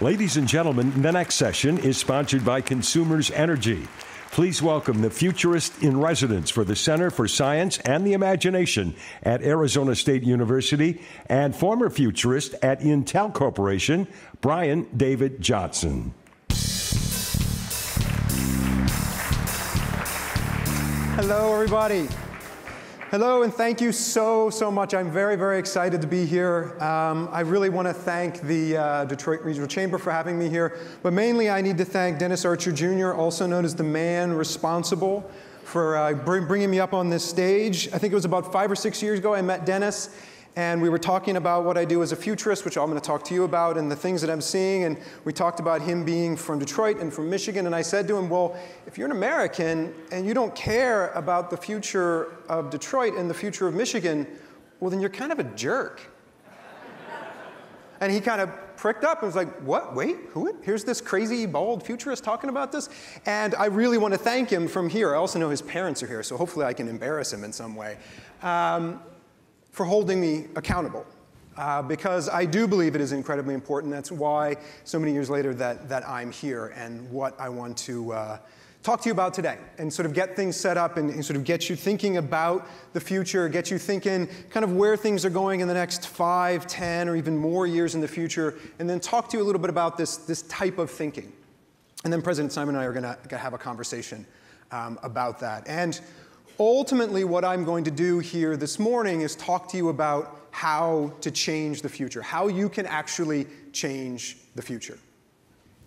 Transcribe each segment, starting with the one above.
Ladies and gentlemen, the next session is sponsored by Consumers Energy. Please welcome the futurist in residence for the Center for Science and the Imagination at Arizona State University and former futurist at Intel Corporation, Brian David Johnson. Hello, everybody. Hello, and thank you so much. I'm very excited to be here. I really want to thank the Detroit Regional Chamber for having me here. But mainly, I need to thank Dennis Archer Jr., also known as the man responsible for bringing me up on this stage. I think it was about 5 or 6 years ago I met Dennis, and we were talking about what I do as a futurist, which I'm going to talk to you about, and the things that I'm seeing. And we talked about him being from Detroit and from Michigan. And I said to him, well, if you're an American and you don't care about the future of Detroit and the future of Michigan, well, then you're kind of a jerk. And he kind of pricked up and was like, what? Wait, who? Here's this crazy, bald futurist talking about this? And I really want to thank him from here. I also know his parents are here, so hopefully I can embarrass him in some way. For holding me accountable, because I do believe it is incredibly important. That's why so many years later that I'm here, and what I want to talk to you about today, and sort of get things set up and sort of get you thinking about the future, get you thinking kind of where things are going in the next 5, 10, or even more years in the future, and then talk to you a little bit about this type of thinking. And then President Simon and I are going to have a conversation about that. And ultimately, what I'm going to do here this morning is talk to you about how to change the future, how you can actually change the future.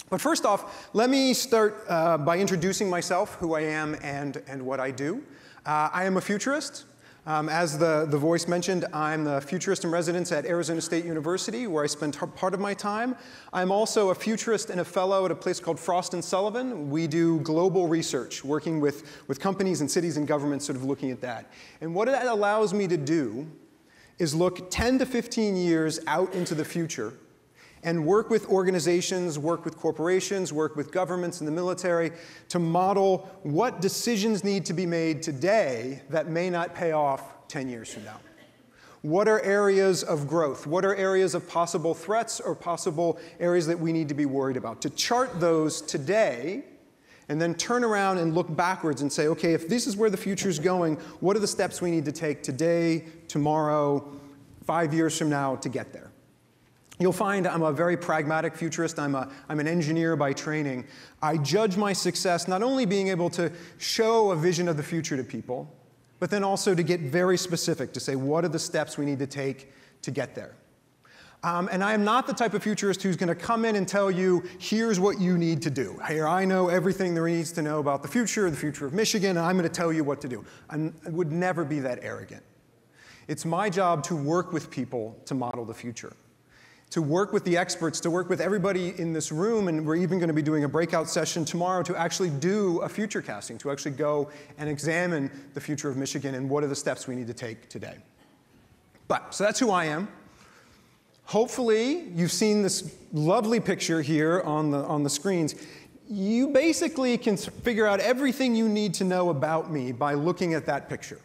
But first off, let me start by introducing myself, who I am and what I do. I am a futurist. As the voice mentioned, I'm the futurist in residence at Arizona State University, where I spend part of my time. I'm also a futurist and a fellow at a place called Frost & Sullivan. We do global research, working with companies and cities and governments, sort of looking at that. And what that allows me to do is look 10 to 15 years out into the future and work with organizations, work with corporations, work with governments and the military to model what decisions need to be made today that may not pay off 10 years from now. What are areas of growth? What are areas of possible threats or possible areas that we need to be worried about? To chart those today, and then turn around and look backwards and say, okay, if this is where the future is going, what are the steps we need to take today, tomorrow, 5 years from now to get there? You'll find I'm a very pragmatic futurist. I'm an engineer by training. I judge my success not only being able to show a vision of the future to people, but then also to get very specific, to say what are the steps we need to take to get there. And I am not the type of futurist who's going to come in and tell you, here's what you need to do. Here, I know everything there needs to know about the future of Michigan, and I'm going to tell you what to do. I would never be that arrogant. It's my job to work with people to model the future, to work with the experts, to work with everybody in this room, and we're even going to be doing a breakout session tomorrow to actually do a future casting, to actually go and examine the future of Michigan and what are the steps we need to take today. So that's who I am. Hopefully, you've seen this lovely picture here on the screens. You basically can figure out everything you need to know about me by looking at that picture.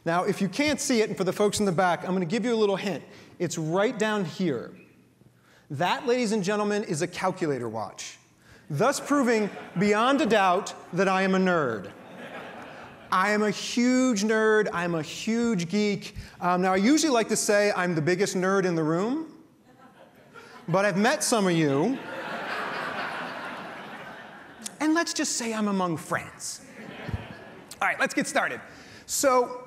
Now, if you can't see it, and for the folks in the back, I'm going to give you a little hint. It's right down here. That, ladies and gentlemen, is a calculator watch, thus proving beyond a doubt that I am a nerd. I am a huge nerd. I'm a huge geek. Now, I usually like to say I'm the biggest nerd in the room, but I've met some of you, and let's just say I'm among friends. All right, let's get started. So,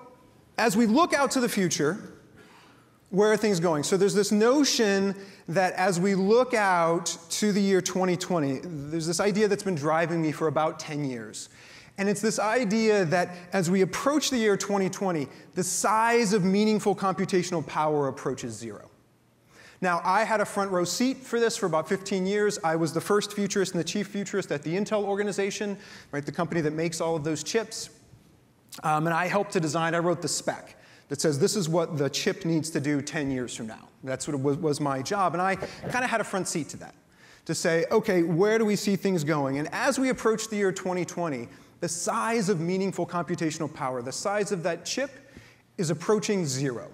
as we look out to the future, where are things going? So there's this notion that as we look out to the year 2020, there's this idea that's been driving me for about 10 years. And it's this idea that as we approach the year 2020, the size of meaningful computational power approaches zero. Now, I had a front row seat for this for about 15 years. I was the first futurist and the chief futurist at the Intel organization, right, the company that makes all of those chips. And I helped to design, I wrote the spec that says this is what the chip needs to do 10 years from now. That's what was my job. And I kind of had a front seat to that, to say, okay, where do we see things going? And as we approach the year 2020, the size of meaningful computational power, the size of that chip is approaching zero.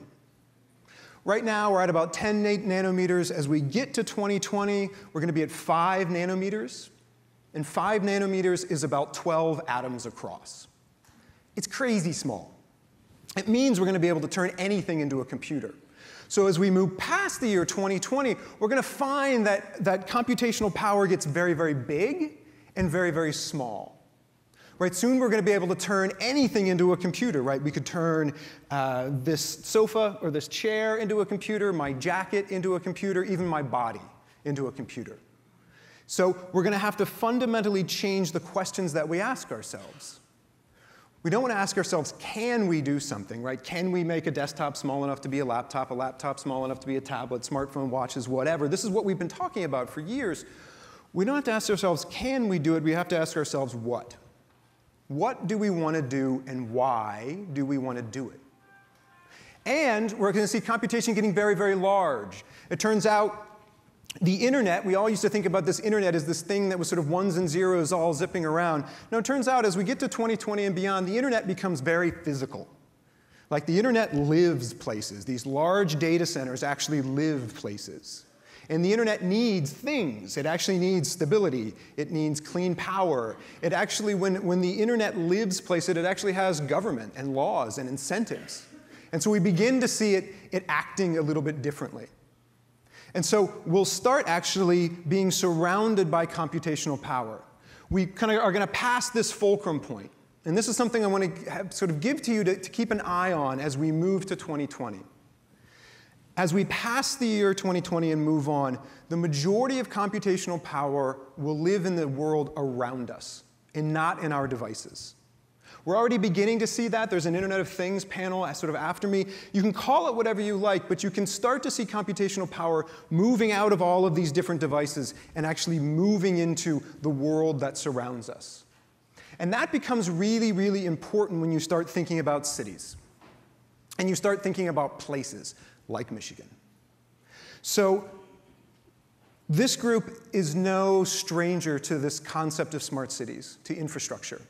Right now, we're at about 10 nanometers. As we get to 2020, we're going to be at 5 nanometers. And 5 nanometers is about 12 atoms across. It's crazy small. It means we're going to be able to turn anything into a computer. So as we move past the year 2020, we're going to find that computational power gets very, very big and very, very small. Right, soon we're going to be able to turn anything into a computer, right? We could turn this sofa or this chair into a computer, my jacket into a computer, even my body into a computer. So we're going to have to fundamentally change the questions that we ask ourselves. We don't want to ask ourselves, can we do something, right? Can we make a desktop small enough to be a laptop small enough to be a tablet, smartphone, watches, whatever? This is what we've been talking about for years. We don't have to ask ourselves, can we do it? We have to ask ourselves, what? What do we want to do, and why do we want to do it? And we're going to see computation getting very, very large. It turns out the internet, we all used to think about this internet as this thing that was sort of ones and zeros all zipping around. No, it turns out as we get to 2020 and beyond, the internet becomes very physical. Like the internet lives places. These large data centers actually live places. And the internet needs things. It actually needs stability. It needs clean power. It actually, when the internet lives places, it actually has government and laws and incentives. And so we begin to see it acting a little bit differently. And so we'll start actually being surrounded by computational power. We kind of are going to pass this fulcrum point. And this is something I want to sort of give to you to keep an eye on as we move to 2020. As we pass the year 2020 and move on, the majority of computational power will live in the world around us and not in our devices. We're already beginning to see that. There's an Internet of Things panel sort of after me. You can call it whatever you like, but you can start to see computational power moving out of all of these different devices and actually moving into the world that surrounds us. And that becomes really, really important when you start thinking about cities and you start thinking about places like Michigan. So this group is no stranger to this concept of smart cities, to infrastructure.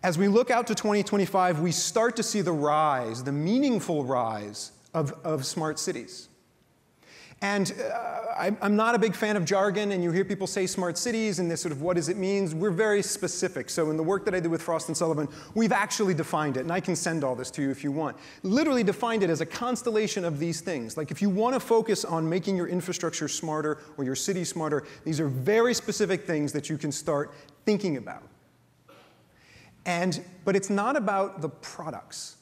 As we look out to 2025, we start to see the rise, the meaningful rise of smart cities. And I'm not a big fan of jargon, and you hear people say smart cities, and this sort of what does it mean? We're very specific. So in the work that I did with Frost & Sullivan, we've actually defined it, and I can send all this to you if you want. Literally defined it as a constellation of these things. Like if you want to focus on making your infrastructure smarter or your city smarter, these are very specific things that you can start thinking about. But it's not about the products.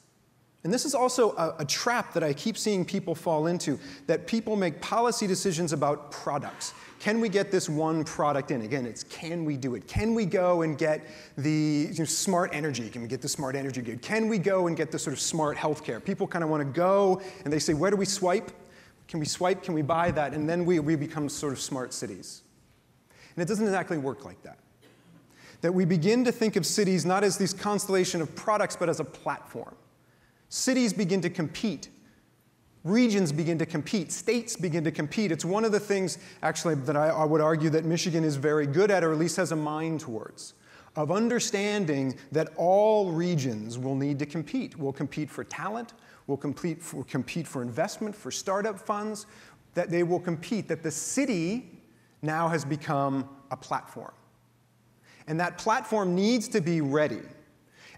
And this is also a trap that I keep seeing people fall into, that people make policy decisions about products. Can we get this one product in? Again, it's can we do it? Can we go and get the smart energy? Can we get the smart energy good? Can we go and get the sort of smart healthcare? People kind of want to go, and they say, where do we swipe? Can we swipe? Can we buy that? And then we become sort of smart cities. And it doesn't exactly work like that. That we begin to think of cities not as this constellation of products, but as a platform. Cities begin to compete. Regions begin to compete. States begin to compete. It's one of the things, actually, that I would argue that Michigan is very good at, or at least has a mind towards, of understanding that all regions will need to compete. We'll compete for talent. We'll compete for investment, for startup funds. That they will compete. That the city now has become a platform. And that platform needs to be ready.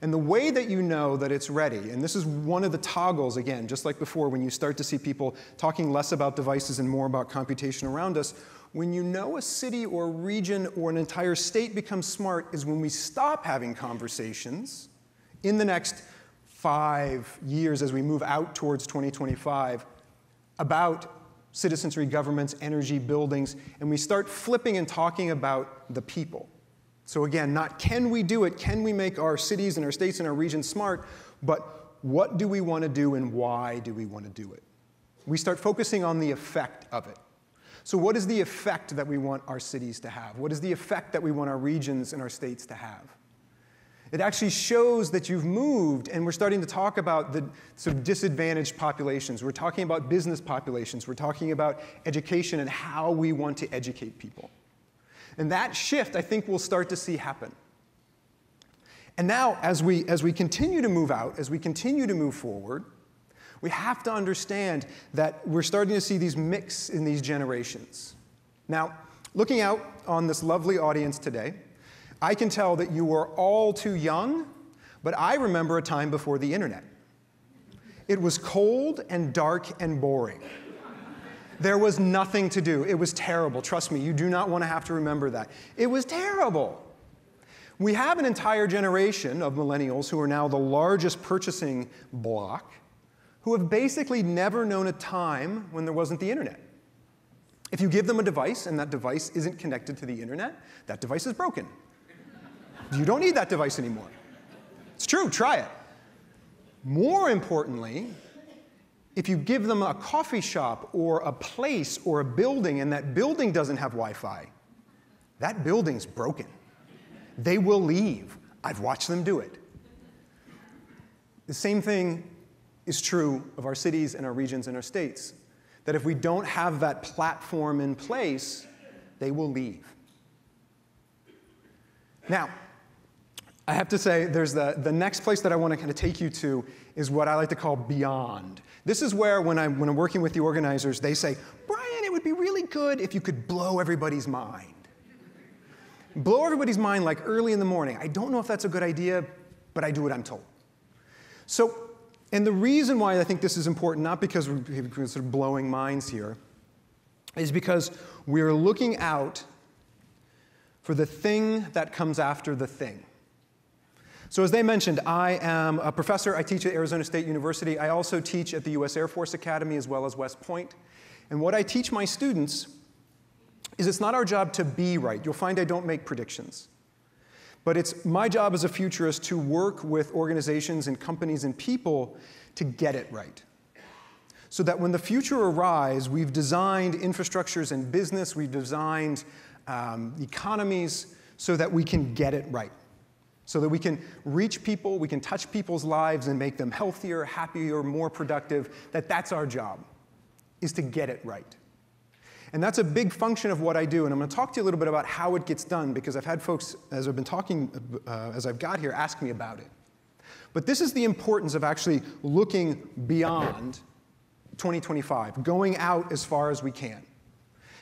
And the way that you know that it's ready, and this is one of the toggles, again, just like before, when you start to see people talking less about devices and more about computation around us, when you know a city or region or an entire state becomes smart is when we stop having conversations in the next 5 years as we move out towards 2025 about citizenry, governments, energy, buildings, and we start flipping and talking about the people. So again, not can we do it, can we make our cities and our states and our regions smart, but what do we want to do and why do we want to do it? We start focusing on the effect of it. So what is the effect that we want our cities to have? What is the effect that we want our regions and our states to have? It actually shows that you've moved, and we're starting to talk about the sort of disadvantaged populations. We're talking about business populations. We're talking about education and how we want to educate people. And that shift, I think, we'll start to see happen. And now, as we continue to move out, as we continue to move forward, We have to understand that we're starting to see these mix in these generations. Now, looking out on this lovely audience today, I can tell that you are all too young, but I remember a time before the internet. It was cold and dark and boring. There was nothing to do. It was terrible. Trust me, you do not want to have to remember that. It was terrible. We have an entire generation of millennials who are now the largest purchasing bloc who have basically never known a time when there wasn't the internet. If you give them a device and that device isn't connected to the internet, that device is broken. You don't need that device anymore. It's true, try it. More importantly, if you give them a coffee shop or a place or a building and that building doesn't have Wi-Fi, that building's broken. They will leave. I've watched them do it. The same thing is true of our cities and our regions and our states, that if we don't have that platform in place, they will leave. Now, I have to say, there's the next place that I want to kind of take you to is what I like to call beyond. This is where, when I'm working with the organizers, they say, Brian, it would be really good if you could blow everybody's mind. Blow everybody's mind like early in the morning. I don't know if that's a good idea, but I do what I'm told. So, and the reason why I think this is important, not because we're sort of blowing minds here, is because we're looking out for the thing that comes after the thing. So as they mentioned, I am a professor. I teach at Arizona State University. I also teach at the U.S. Air Force Academy as well as West Point. And what I teach my students is it's not our job to be right. You'll find I don't make predictions. But it's my job as a futurist to work with organizations and companies and people to get it right. So that when the future arrives, we've designed infrastructures and business, we've designed economies so that we can get it right. So that we can reach people, we can touch people's lives and make them healthier, happier, more productive, that's our job, is to get it right. And that's a big function of what I do, and I'm going to talk to you a little bit about how it gets done, because I've had folks, as I've been talking, as I've got here, ask me about it. But this is the importance of actually looking beyond 2025, going out as far as we can.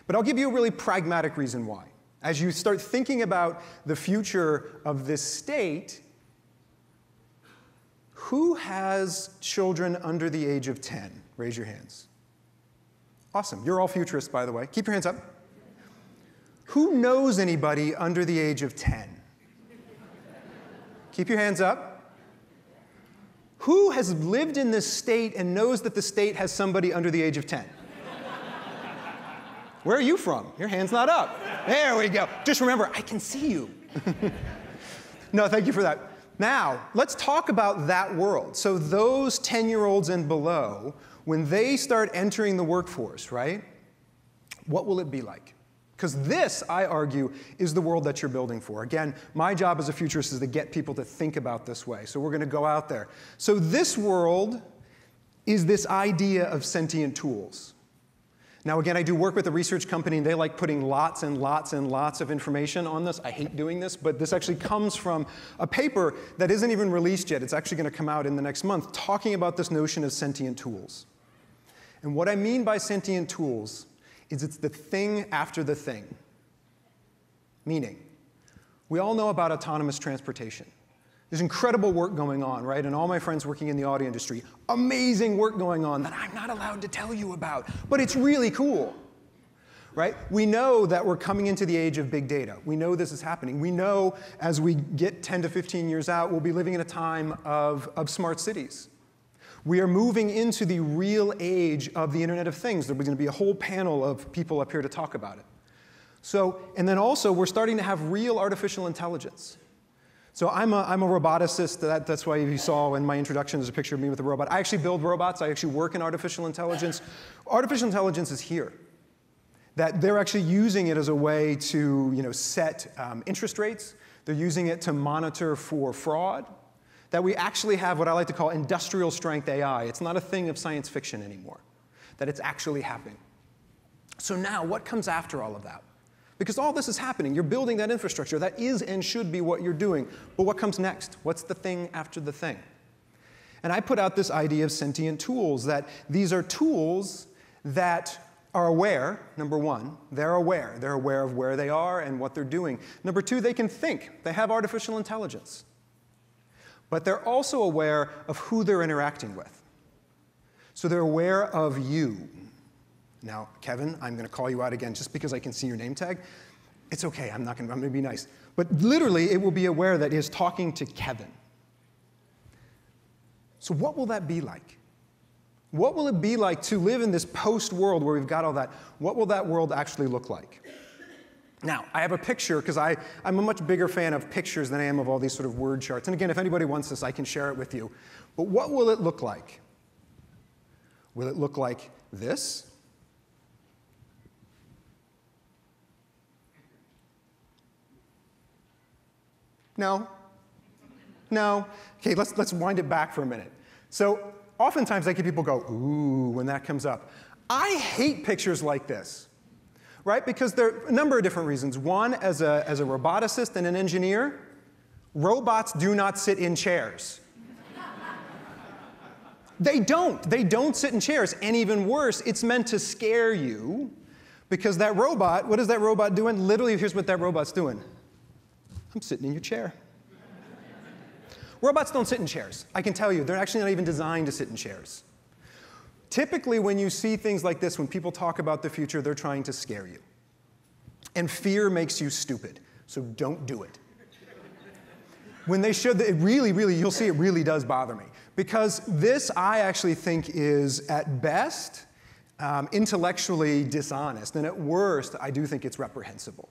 But I'll give you a really pragmatic reason why. As you start thinking about the future of this state, who has children under the age of 10? Raise your hands. Awesome. You're all futurists, by the way. Keep your hands up. Who knows anybody under the age of 10? Keep your hands up. Who has lived in this state and knows that the state has somebody under the age of 10? Where are you from? Your hand's not up. There we go. Just remember, I can see you. No, thank you for that. Now, let's talk about that world. So those 10-year-olds and below, when they start entering the workforce, right, what will it be like? Because this, I argue, is the world that you're building for. Again, my job as a futurist is to get people to think about this way. So we're going to go out there. So this world is this idea of sentient tools. Now, again, I do work with a research company, and they like putting lots and lots and lots of information on this. I hate doing this, but this actually comes from a paper that isn't even released yet. It's actually going to come out in the next month, talking about this notion of sentient tools. And what I mean by sentient tools is it's the thing after the thing. Meaning, we all know about autonomous transportation. There's incredible work going on, right? And all my friends working in the auto industry, amazing work going on that I'm not allowed to tell you about, but it's really cool, right? We know that we're coming into the age of big data. We know this is happening. We know as we get 10 to 15 years out, we'll be living in a time of smart cities. We are moving into the real age of the Internet of Things. There's going to be a whole panel of people up here to talk about it. So, and then also, we're starting to have real artificial intelligence. So I'm a roboticist. That's why you saw in my introduction there's a picture of me with a robot. I actually build robots. I actually work in artificial intelligence. Artificial intelligence is here. That they're actually using it as a way to set interest rates. They're using it to monitor for fraud. That we actually have what I like to call industrial strength AI. It's not a thing of science fiction anymore. That it's actually happening. So now, what comes after all of that? Because all this is happening. You're building that infrastructure. That is and should be what you're doing. But what comes next? What's the thing after the thing? And I put out this idea of sentient tools, that these are tools that are aware, number one. They're aware. They're aware of where they are and what they're doing. Number two, they can think. They have artificial intelligence. But they're also aware of who they're interacting with. So they're aware of you. Now, Kevin, I'm going to call you out again just because I can see your name tag. It's okay, I'm going to be nice. But literally, it will be aware that it is talking to Kevin. So what will that be like? What will it be like to live in this post-world where we've got all that? What will that world actually look like? Now, I have a picture, because I'm a much bigger fan of pictures than I am of all these sort of word charts. And again, if anybody wants this, I can share it with you. But what will it look like? Will it look like this? No. No. Okay, let's wind it back for a minute. So oftentimes I get people go, ooh, when that comes up. I hate pictures like this, right? Because there are a number of different reasons. One, as a roboticist and an engineer, robots do not sit in chairs. They don't. They don't sit in chairs. And even worse, it's meant to scare you, because that robot, what is that robot doing? Literally, here's what that robot's doing. I'm sitting in your chair. Robots don't sit in chairs. I can tell you, they're actually not even designed to sit in chairs. Typically, when you see things like this, when people talk about the future, they're trying to scare you. And fear makes you stupid, so don't do it. When they show that, you'll see it really does bother me. Because this, I actually think, is at best intellectually dishonest, and at worst, I do think it's reprehensible.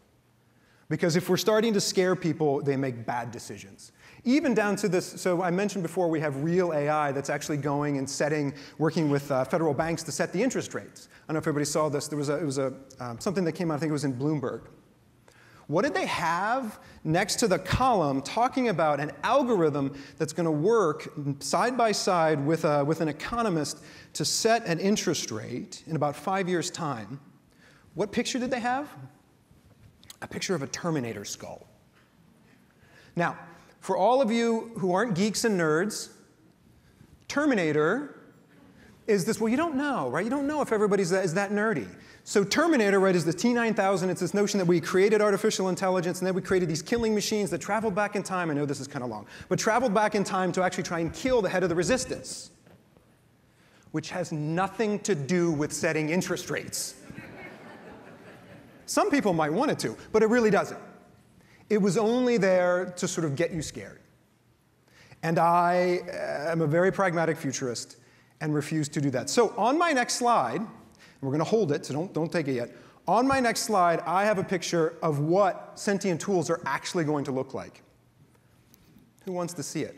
Because if we're starting to scare people, they make bad decisions. Even down to this, so I mentioned before we have real AI that's actually going and working with federal banks to set the interest rates. I don't know if everybody saw this. It was something that came out, I think it was in Bloomberg. What did they have next to the column talking about an algorithm that's going to work side by side with an economist to set an interest rate in about 5 years' time? What picture did they have? A picture of a Terminator skull. Now, for all of you who aren't geeks and nerds, Terminator is this, well, you don't know, right? You don't know if everybody's is that nerdy. So Terminator, right, is the T-9000. It's this notion that we created artificial intelligence, and then we created these killing machines that traveled back in time. I know this is kind of long, but traveled back in time to actually try and kill the head of the resistance, which has nothing to do with setting interest rates. Some people might want it to, but it really doesn't. It was only there to sort of get you scared. And I am a very pragmatic futurist and refuse to do that. So on my next slide, and we're going to hold it, so don't take it yet. On my next slide, I have a picture of what sentient tools are actually going to look like. Who wants to see it?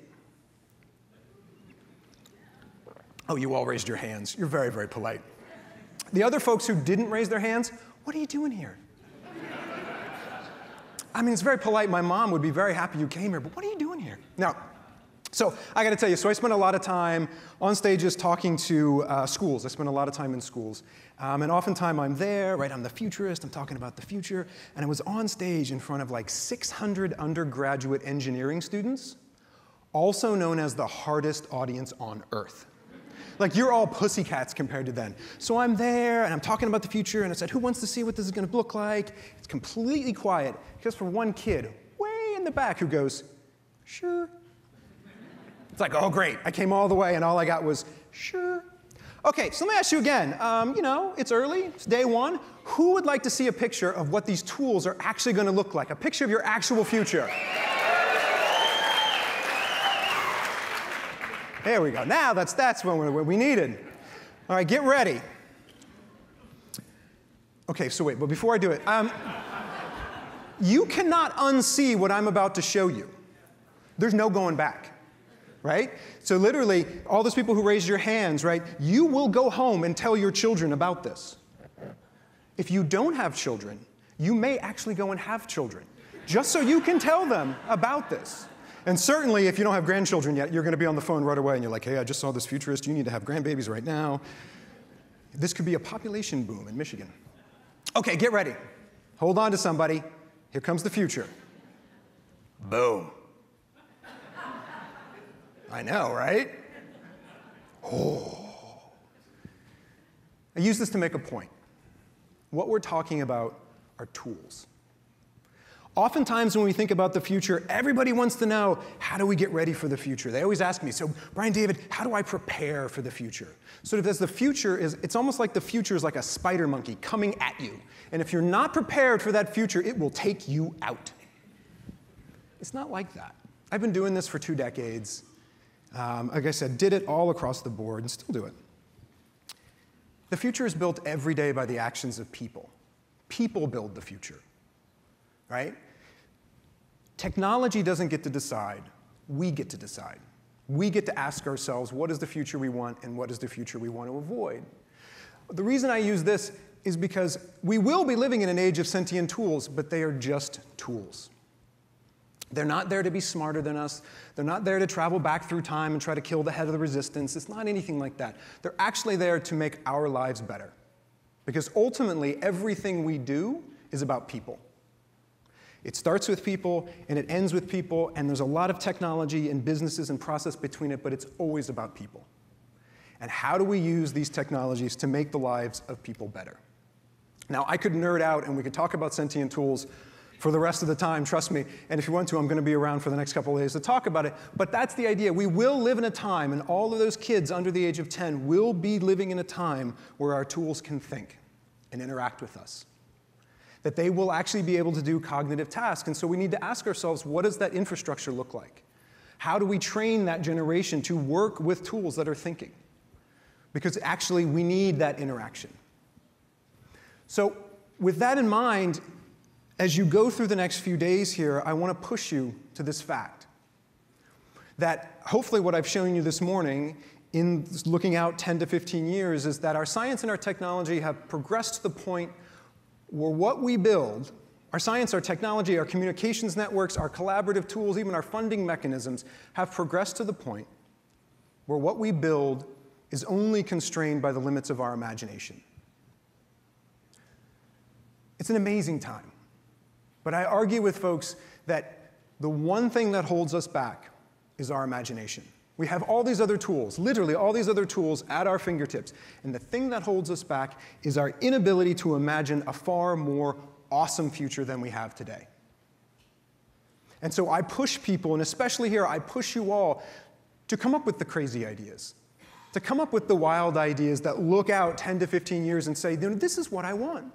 Oh, you all raised your hands. You're very, very polite. The other folks who didn't raise their hands, what are you doing here? I mean, it's very polite. My mom would be very happy you came here, but what are you doing here? Now, so I got to tell you, so I spent a lot of time on stages talking to schools. I spent a lot of time in schools. And oftentimes I'm there, right? I'm the futurist. I'm talking about the future. And I was on stage in front of like 600 undergraduate engineering students, also known as the hardest audience on earth. Like, you're all pussycats compared to them. So I'm there, and I'm talking about the future, and I said, who wants to see what this is going to look like? It's completely quiet, except for one kid way in the back who goes, sure. It's like, oh, great. I came all the way, and all I got was, sure. OK, so let me ask you again. You know, it's early. It's day one. Who would like to see a picture of what these tools are actually going to look like? A picture of your actual future. There we go. Now that's what we needed. All right, get ready. OK, so wait, but before I do it, you cannot unsee what I'm about to show you. There's no going back, right? So literally, all those people who raised your hands, right, you will go home and tell your children about this. If you don't have children, you may actually go and have children, just so you can tell them about this. And certainly, if you don't have grandchildren yet, you're going to be on the phone right away, and you're like, hey, I just saw this futurist. You need to have grandbabies right now. This could be a population boom in Michigan. OK, get ready. Hold on to somebody. Here comes the future. Boom. I know, right? I use this to make a point. What we're talking about are tools. Oftentimes when we think about the future, everybody wants to know, how do we get ready for the future? They always ask me, so Brian David, how do I prepare for the future? Sort of as the future is, it's almost like the future is like a spider monkey coming at you. And if you're not prepared for that future, it will take you out. It's not like that. I've been doing this for 2 decades. Like I said, did it all across the board and still do it. The future is built every day by the actions of people. People build the future, right? Technology doesn't get to decide. We get to decide. We get to ask ourselves, what is the future we want and what is the future we want to avoid? The reason I use this is because we will be living in an age of sentient tools, but they are just tools. They're not there to be smarter than us. They're not there to travel back through time and try to kill the head of the resistance. It's not anything like that. They're actually there to make our lives better. Because ultimately, everything we do is about people. It starts with people, and it ends with people, and there's a lot of technology and businesses and process between it, but it's always about people. And how do we use these technologies to make the lives of people better? Now, I could nerd out, and we could talk about sentient tools for the rest of the time, trust me. And if you want to, I'm going to be around for the next couple of days to talk about it. But that's the idea. We will live in a time, and all of those kids under the age of 10 will be living in a time where our tools can think and interact with us. That they will actually be able to do cognitive tasks. And so we need to ask ourselves, what does that infrastructure look like? How do we train that generation to work with tools that are thinking? Because actually, we need that interaction. So with that in mind, as you go through the next few days here, I want to push you to this fact. That hopefully what I've shown you this morning in looking out 10 to 15 years is that our science and our technology have progressed to the point where what we build, our science, our technology, our communications networks, our collaborative tools, even our funding mechanisms, have progressed to the point where what we build is only constrained by the limits of our imagination. It's an amazing time. But I argue with folks that the one thing that holds us back is our imagination. We have all these other tools, literally all these other tools at our fingertips. And the thing that holds us back is our inability to imagine a far more awesome future than we have today. And so I push people, and especially here, I push you all to come up with the crazy ideas, to come up with the wild ideas that look out 10 to 15 years and say, this is what I want.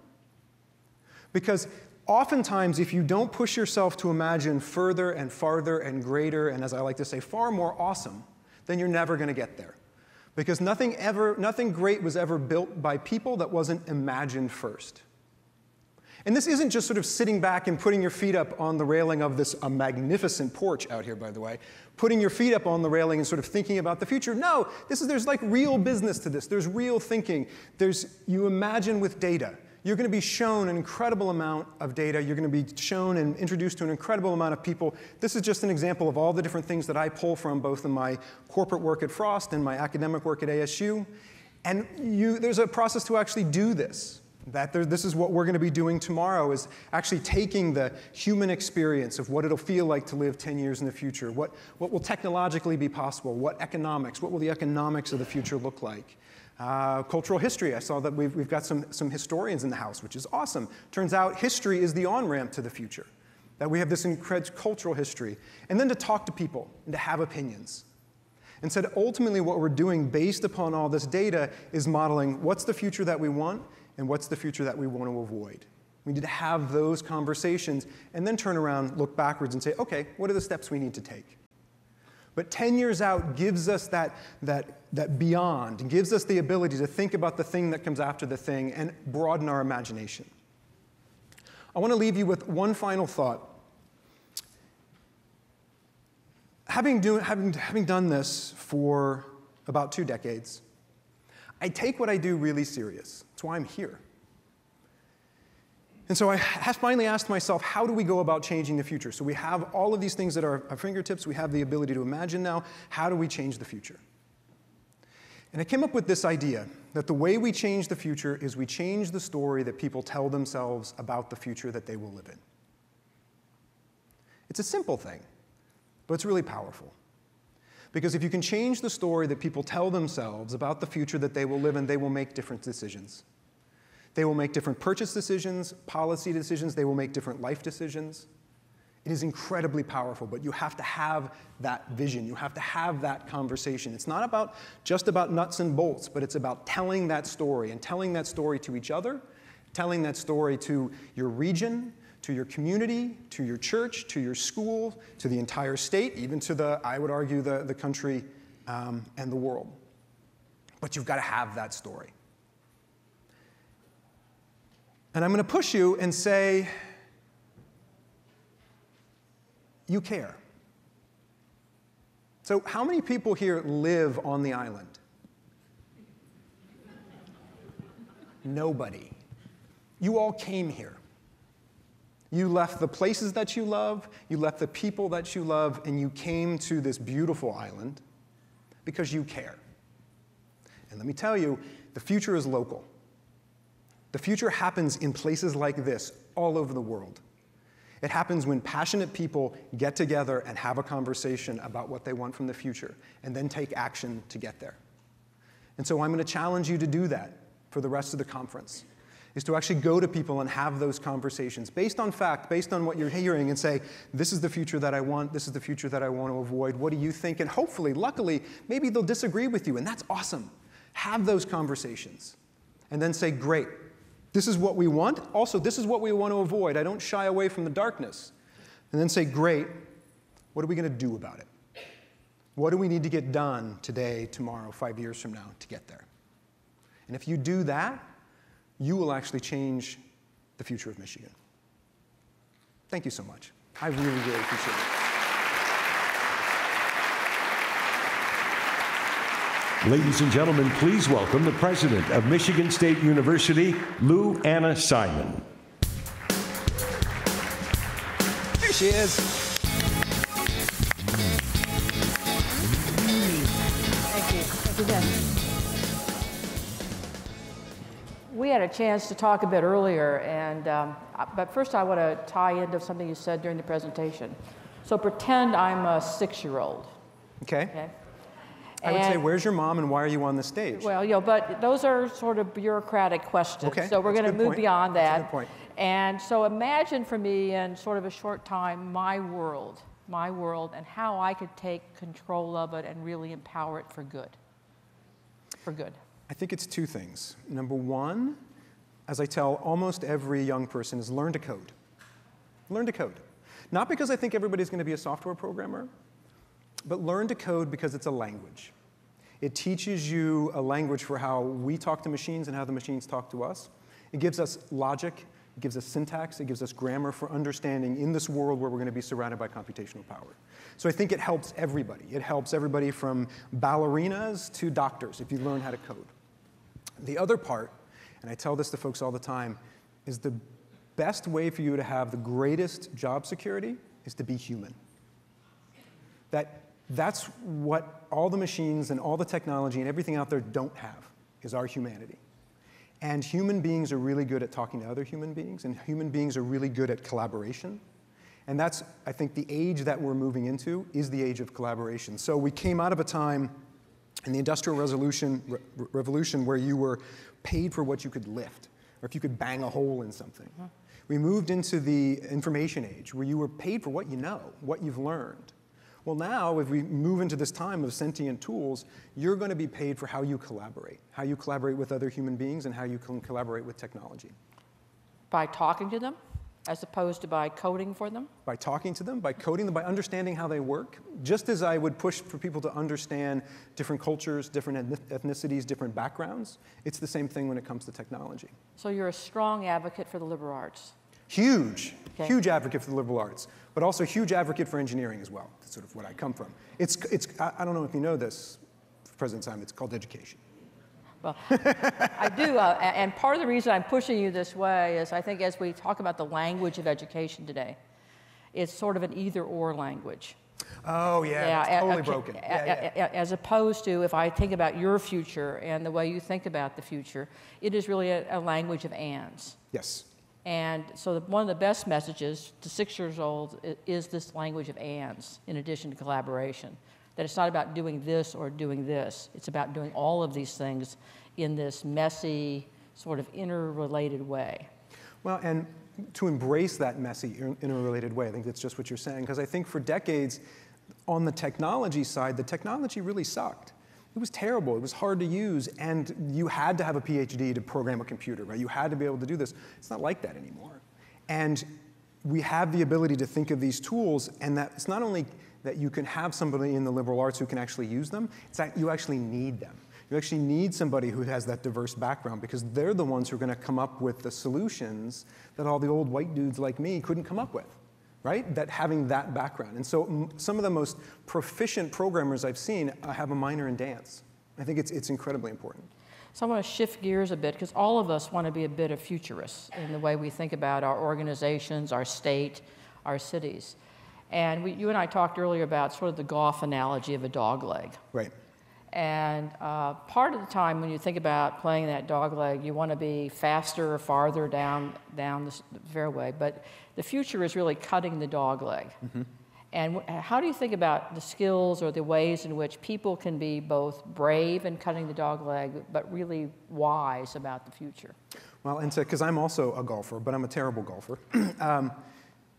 Because oftentimes, if you don't push yourself to imagine further and farther and greater, and as I like to say, far more awesome, then you're never going to get there. Because nothing great was ever built by people that wasn't imagined first. And this isn't just sort of sitting back and putting your feet up on the railing of this magnificent porch out here, by the way, putting your feet up on the railing and sort of thinking about the future. No, there's like real business to this. There's real thinking. You imagine with data. You're going to be shown an incredible amount of data. You're going to be shown and introduced to an incredible amount of people. This is just an example of all the different things that I pull from both in my corporate work at Frost and my academic work at ASU. And there's a process to actually do this. This is what we're going to be doing tomorrow, is actually taking the human experience of what it'll feel like to live 10 years in the future. What will technologically be possible? What will the economics of the future look like? Cultural history. I saw that we've got some historians in the house, which is awesome. Turns out history is the on-ramp to the future, that we have this incredible cultural history. And then to talk to people and to have opinions. And so ultimately what we're doing based upon all this data is modeling what's the future that we want and what's the future that we want to avoid. We need to have those conversations and then turn around, look backwards and say, okay, what are the steps we need to take? But 10 years out gives us that beyond, and gives us the ability to think about the thing that comes after the thing and broaden our imagination. I want to leave you with one final thought. Having done this for about 2 decades, I take what I do really serious. That's why I'm here. And so I have finally asked myself, how do we go about changing the future? So we have all of these things at our fingertips. We have the ability to imagine now. How do we change the future? And I came up with this idea that the way we change the future is we change the story that people tell themselves about the future that they will live in. It's a simple thing, but it's really powerful. Because if you can change the story that people tell themselves about the future that they will live in, they will make different decisions. They will make different purchase decisions, policy decisions. They will make different life decisions. It is incredibly powerful, but you have to have that vision. You have to have that conversation. It's not just about nuts and bolts, but it's about telling that story and telling that story to each other, telling that story to your region, to your community, to your church, to your school, to the entire state, even to I would argue, the country and the world. But you've got to have that story. And I'm going to push you and say, you care. So how many people here live on the island? Nobody. You all came here. You left the places that you love, you left the people that you love, and you came to this beautiful island because you care. And let me tell you, the future is local. The future happens in places like this all over the world. It happens when passionate people get together and have a conversation about what they want from the future, and then take action to get there. And so I'm going to challenge you to do that for the rest of the conference, is to actually go to people and have those conversations based on fact, based on what you're hearing, and say, this is the future that I want, this is the future that I want to avoid, what do you think? And hopefully, luckily, maybe they'll disagree with you, and that's awesome. Have those conversations. And then say, great, this is what we want. Also, this is what we want to avoid. I don't shy away from the darkness. And then say, great, what are we going to do about it? What do we need to get done today, tomorrow, 5 years from now to get there? And if you do that, you will actually change the future of Michigan. Thank you so much. I really, really appreciate it. Ladies and gentlemen, please welcome the president of Michigan State University, Lou Anna Simon. There she is. Thank you. Thank you, Ben. We had a chance to talk a bit earlier, but first I want to tie into something you said during the presentation. So pretend I'm a 6-year-old. Okay. I would say, where's your mom and why are you on the stage? Well, but those are sort of bureaucratic questions. Okay. So we're going to move beyond that. That's a good point. And so imagine for me in sort of a short time my world, and how I could take control of it and really empower it for good. For good. I think it's two things. Number one, as I tell almost every young person, is learn to code. Learn to code. Not because I think everybody's going to be a software programmer, but learn to code because it's a language. It teaches you a language for how we talk to machines and how the machines talk to us. It gives us logic, it gives us syntax, it gives us grammar for understanding in this world where we're going to be surrounded by computational power. So I think it helps everybody. It helps everybody from ballerinas to doctors if you learn how to code. The other part, and I tell this to folks all the time, is the best way for you to have the greatest job security is to be human. That's what all the machines and all the technology and everything out there don't have, is our humanity. And human beings are really good at talking to other human beings, and human beings are really good at collaboration. And that's, I think, the age that we're moving into is the age of collaboration. So we came out of a time in the Industrial Revolution where you were paid for what you could lift, or if you could bang a hole in something. We moved into the information age where you were paid for what you know, what you've learned. Well, now, if we move into this time of sentient tools, you're going to be paid for how you collaborate with other human beings, and how you can collaborate with technology. By talking to them, as opposed to by coding for them? By talking to them, by coding them, by understanding how they work. Just as I would push for people to understand different cultures, different ethnicities, different backgrounds, it's the same thing when it comes to technology. So you're a strong advocate for the liberal arts? Huge advocate for the liberal arts, but also huge advocate for engineering as well. That's sort of what I come from. I don't know if you know this, President Simon, it's called education. Well, I do, and part of the reason I'm pushing you this way is I think as we talk about the language of education today, it's sort of an either-or language. Oh, yeah, it's totally broken. As opposed to, if I think about your future and the way you think about the future, it is really a language of ands. Yes. And so one of the best messages to 6 years old is this language of ands, in addition to collaboration. That it's not about doing this or doing this. It's about doing all of these things in this messy, sort of interrelated way. Well, and to embrace that messy, interrelated way, I think that's just what you're saying, because I think for decades, on the technology side, the technology really sucked. It was terrible, it was hard to use, and you had to have a PhD to program a computer, right? You had to be able to do this. It's not like that anymore. And we have the ability to think of these tools, and that it's not only that you can have somebody in the liberal arts who can actually use them, it's that you actually need them. You actually need somebody who has that diverse background, because they're the ones who are going to come up with the solutions that all the old white dudes like me couldn't come up with, right? That having that background. And so some of the most proficient programmers I've seen have a minor in dance. I think it's incredibly important. So I want to shift gears a bit, because all of us want to be a bit of futurists in the way we think about our organizations, our state, our cities. And you and I talked earlier about sort of the golf analogy of a dog leg. Right. And part of the time when you think about playing that dog leg, you want to be faster or farther down the fairway. But the future is really cutting the dog leg. Mm-hmm. And how do you think about the skills or the ways in which people can be both brave in cutting the dog leg, but really wise about the future? Well, and so, because I'm also a golfer, but I'm a terrible golfer,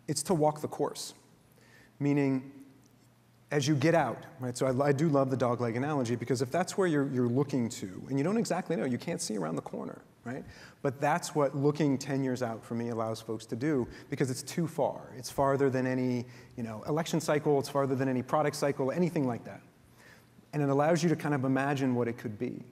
it's to walk the course. Meaning, as you get out, right? So I do love the dog leg analogy, because if that's where you're looking to, and you don't exactly know, you can't see around the corner, right? But that's what looking 10 years out for me allows folks to do, because it's too far. It's farther than any, election cycle, it's farther than any product cycle, anything like that. And it allows you to kind of imagine what it could be.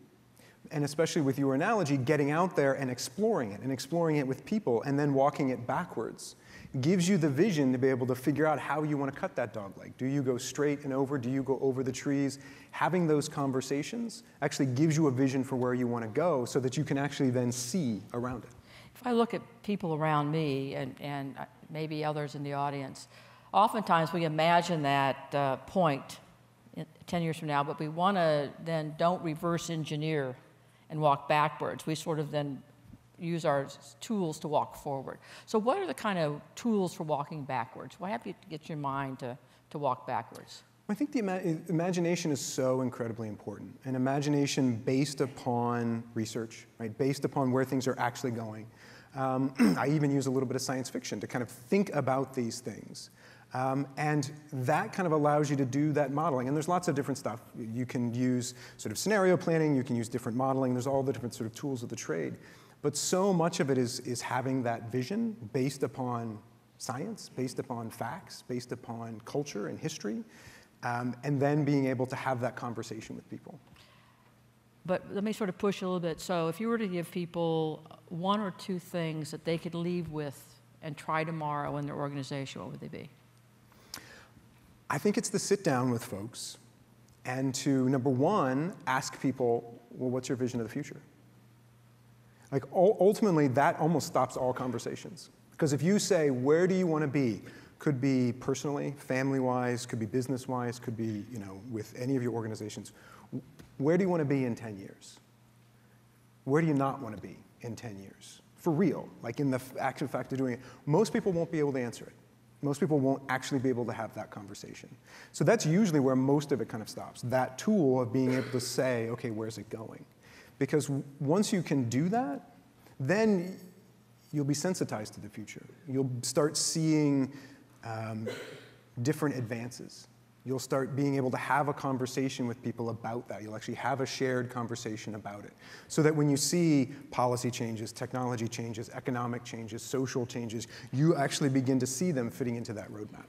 And especially with your analogy, getting out there and exploring it with people, and then walking it backwards gives you the vision to be able to figure out how you want to cut that dog leg. Do you go straight and over? Do you go over the trees? Having those conversations actually gives you a vision for where you want to go, so that you can actually then see around it. If I look at people around me and maybe others in the audience, oftentimes we imagine that point 10 years from now, but we want to then don't reverse engineer and walk backwards. We sort of then use our tools to walk forward. So what are the kind of tools for walking backwards? What have you to get your mind to walk backwards? I think the imagination is so incredibly important. And imagination based upon research, right? Based upon where things are actually going. I even use a little bit of science fiction to kind of think about these things. And that kind of allows you to do that modeling. And there's lots of different stuff. You can use sort of scenario planning, you can use different modeling, there's all the different sort of tools of the trade. But so much of it is having that vision based upon science, based upon facts, based upon culture and history, and then being able to have that conversation with people. But let me sort of push a little bit. So if you were to give people one or two things that they could leave with and try tomorrow in their organization, what would they be? I think it's to sit down with folks and to, number one, ask people, well, what's your vision of the future? Like, ultimately, that almost stops all conversations. Because if you say, where do you want to be? Could be personally, family-wise, could be business-wise, could be, with any of your organizations. Where do you want to be in 10 years? Where do you not want to be in 10 years? For real, like in the actual fact of doing it. Most people won't be able to answer it. Most people won't actually be able to have that conversation. So that's usually where most of it kind of stops. That tool of being able to say, okay, where's it going? Because once you can do that, then you'll be sensitized to the future. You'll start seeing different advances. You'll start being able to have a conversation with people about that. You'll actually have a shared conversation about it. So that when you see policy changes, technology changes, economic changes, social changes, you actually begin to see them fitting into that roadmap.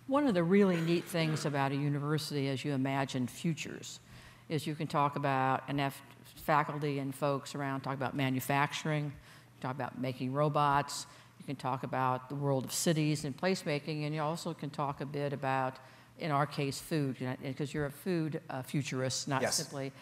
One of the really neat things about a university as you imagine futures is you can talk about, and have faculty and folks around talk about manufacturing, talk about making robots, you can talk about the world of cities and placemaking, and you also can talk a bit about, in our case, food, because you're a food futurist, not yes. simply.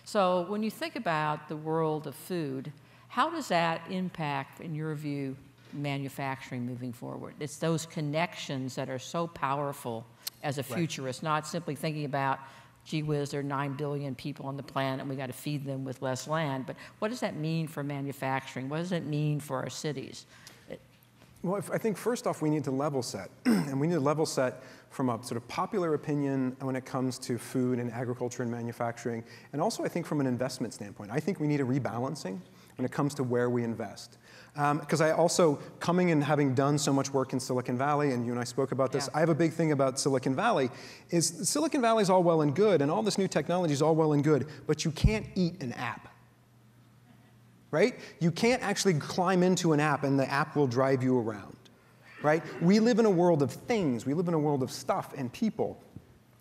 So when you think about the world of food, how does that impact, in your view, manufacturing moving forward? It's those connections that are so powerful as a futurist, not simply thinking about, gee whiz, there are 9 billion people on the planet and we got to feed them with less land. But what does that mean for manufacturing? What does it mean for our cities? Well, I think first off, we need to level set. And we need to level set from a sort of popular opinion when it comes to food and agriculture and manufacturing, and also I think from an investment standpoint. I think we need a rebalancing when it comes to where we invest. Because I also, coming and having done so much work in Silicon Valley, and you and I spoke about this, I have a big thing about Silicon Valley, is Silicon Valley is all well and good, and all this new technology is all well and good, but you can't eat an app. Right? You can't actually climb into an app and the app will drive you around, right? We live in a world of things. We live in a world of stuff and people.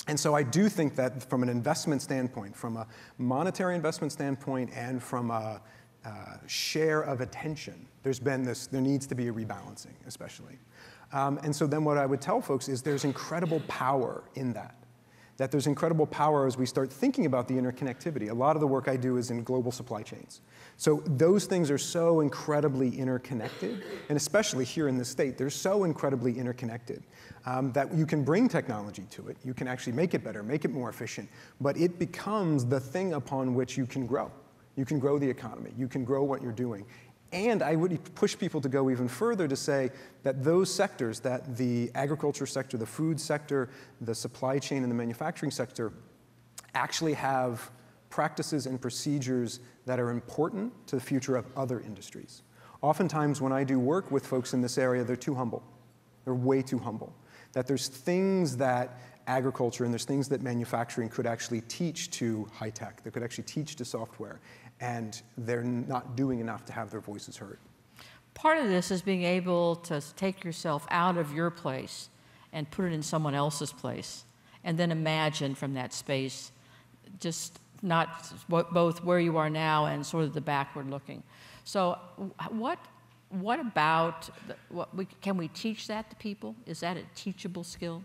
And so I do think that from an investment standpoint, from a monetary investment standpoint, and from a share of attention, there needs to be a rebalancing, especially. And so then what I would tell folks is there's incredible power in that. That there's incredible power as we start thinking about the interconnectivity. A lot of the work I do is in global supply chains. So those things are so incredibly interconnected, and especially here in the state, they're so incredibly interconnected that you can bring technology to it. You can actually make it better, make it more efficient, but it becomes the thing upon which you can grow. You can grow the economy. You can grow what you're doing. And I would push people to go even further to say that those sectors, that the agriculture sector, the food sector, the supply chain, and the manufacturing sector actually have practices and procedures that are important to the future of other industries. Oftentimes when I do work with folks in this area, they're too humble. They're way too humble. That there's things that agriculture and there's things that manufacturing could actually teach to high tech, that could actually teach to software, and they're not doing enough to have their voices heard. Part of this is being able to take yourself out of your place and put it in someone else's place, and then imagine from that space, just not both where you are now and sort of the backward looking. So what about, can we teach that to people? Is that a teachable skill?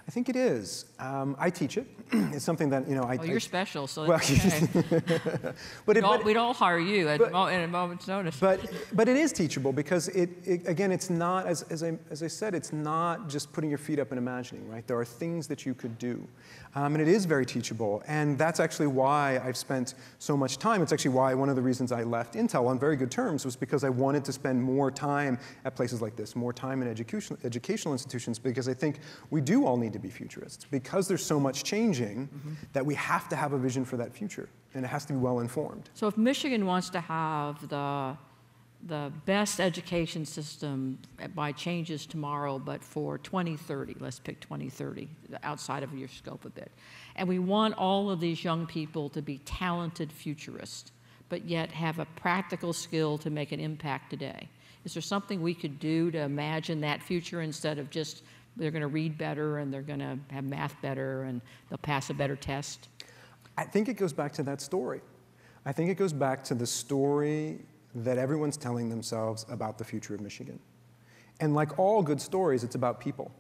I think it is. I teach it. It's something that, you're special, so that's okay. We'd all hire you in a moment's notice. But it is teachable because again, it's not, as I said, it's not just putting your feet up and imagining, right? There are things that you could do. And it is very teachable. And that's actually why I've spent so much time. It's actually why one of the reasons I left Intel on very good terms was because I wanted to spend more time at places like this, more time in educational institutions, because I think we do all need to be futurists. Because there's so much changing that we have to have a vision for that future. And it has to be well informed. So if Michigan wants to have the best education system by changes tomorrow, but for 2030, let's pick 2030, outside of your scope a bit. And we want all of these young people to be talented futurists, but yet have a practical skill to make an impact today. Is there something we could do to imagine that future instead of just they're going to read better and they're going to have math better and they'll pass a better test? I think it goes back to that story. I think it goes back to the story that everyone's telling themselves about the future of Michigan. And like all good stories, it's about people,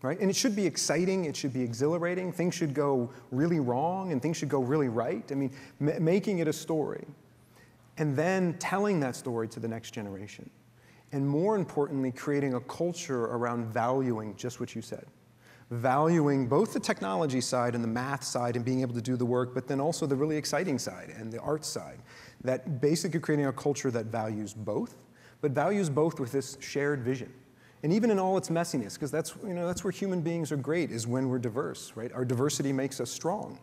right? And it should be exciting, it should be exhilarating, things should go really wrong and things should go really right. I mean, making it a story and then telling that story to the next generation. And more importantly, creating a culture around valuing just what you said. Valuing both the technology side and the math side and being able to do the work, but then also the really exciting side and the arts side. That basically creating a culture that values both, but values both with this shared vision. And even in all its messiness, because that's where human beings are great, is when we're diverse, right? Our diversity makes us strong.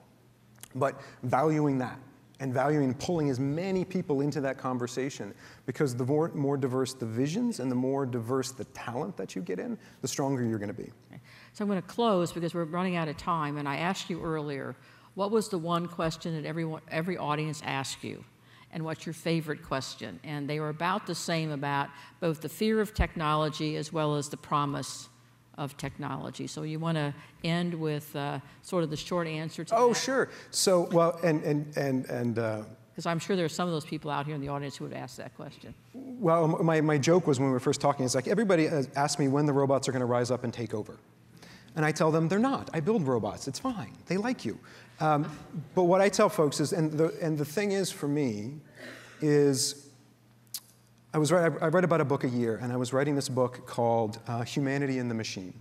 But valuing that, and valuing pulling as many people into that conversation, because the more diverse the visions and the more diverse the talent that you get in, the stronger you're going to be. Okay. So I'm going to close because we're running out of time, and I asked you earlier, what was the one question that every audience asked you? And what's your favorite question? And they were about the same about both the fear of technology as well as the promise of technology. So you want to end with sort of the short answer to that? Oh, sure. So, well, because I'm sure there are some of those people out here in the audience who would ask that question. Well, my joke was when we were first talking, it's like everybody asks me when the robots are going to rise up and take over. And I tell them they're not. I build robots. It's fine. They like you. But what I tell folks is, and the thing is for me, is I read about a book a year, and I was writing this book called Humanity in the Machine.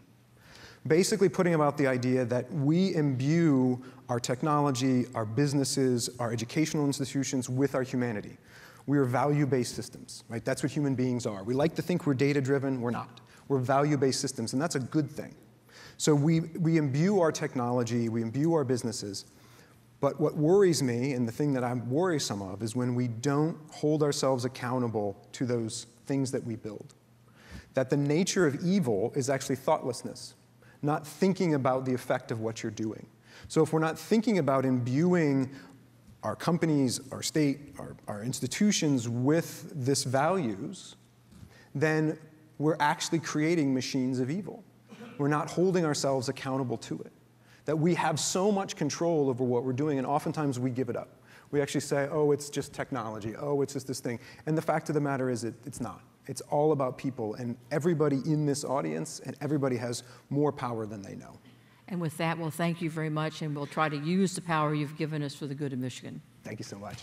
Basically putting about the idea that we imbue our technology, our businesses, our educational institutions with our humanity. We are value-based systems, right? That's what human beings are. We like to think we're data-driven. We're not. We're value-based systems, and that's a good thing. So we imbue our technology, we imbue our businesses, but what worries me, and the thing that I'm worrisome of, is when we don't hold ourselves accountable to those things that we build. That the nature of evil is actually thoughtlessness, not thinking about the effect of what you're doing. So if we're not thinking about imbuing our companies, our state, our institutions with this values, then we're actually creating machines of evil. We're not holding ourselves accountable to it. That we have so much control over what we're doing, and oftentimes we give it up. We actually say, oh, it's just technology. Oh, it's just this thing. And the fact of the matter is it's not. It's all about people, and everybody in this audience, and everybody has more power than they know. And with that, we'll thank you very much, and we'll try to use the power you've given us for the good of Michigan. Thank you so much.